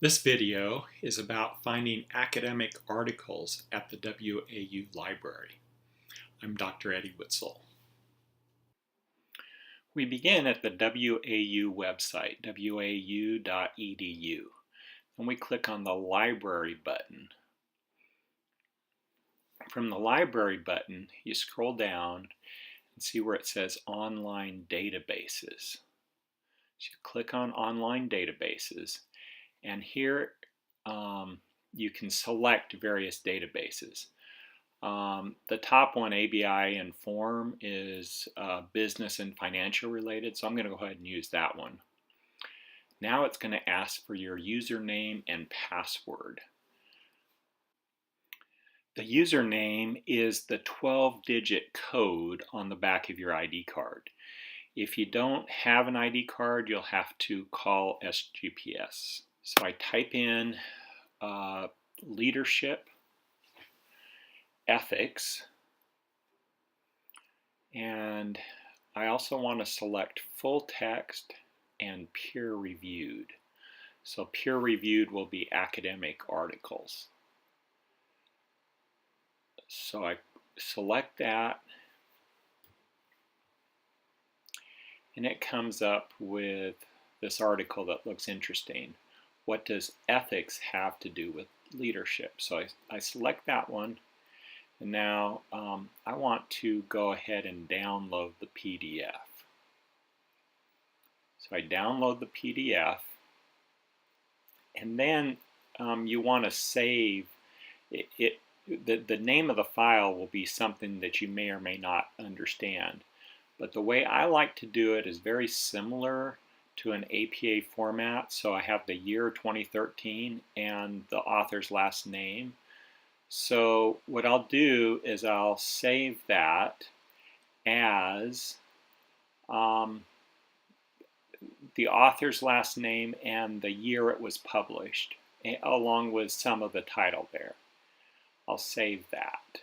This video is about finding academic articles at the WAU Library. I'm Dr. Eddie Witzel. We begin at the WAU website, wau.edu, and we click on the Library button. From the Library button, you scroll down and see where it says Online Databases. So you click on Online Databases, and here you can select various databases. The top one, ABI Inform, is business and financial related, so I'm going to go ahead and use that one. Now it's going to ask for your username and password. The username is the 12-digit code on the back of your ID card. If you don't have an ID card, you'll have to call SGPS. So I type in leadership, ethics, and I also want to select full text and peer reviewed. So peer reviewed will be academic articles. So I select that, and it comes up with this article that looks interesting. What does ethics have to do with leadership? So I select that one, and now I want to go ahead and download the PDF. So I download the PDF, and then you want to save it. The name of the file will be something that you may or may not understand. But the way I like to do it is very similar to an APA format. So I have the year 2013 and the author's last name. So what I'll do is I'll save that as the author's last name and the year it was published, along with some of the title there. I'll save that.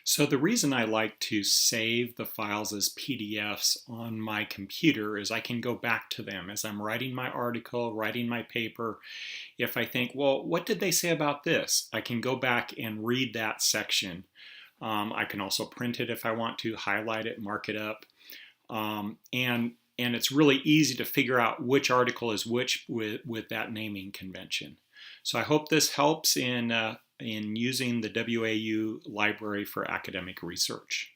So the reason I like to save the files as PDFs on my computer is I can go back to them as I'm writing my article, writing my paper. If I think, well, what did they say about this? I can go back and read that section. I can also print it if I want to, highlight it, mark it up. And it's really easy to figure out which article is which with that naming convention. So I hope this helps in using the WAU library for academic research.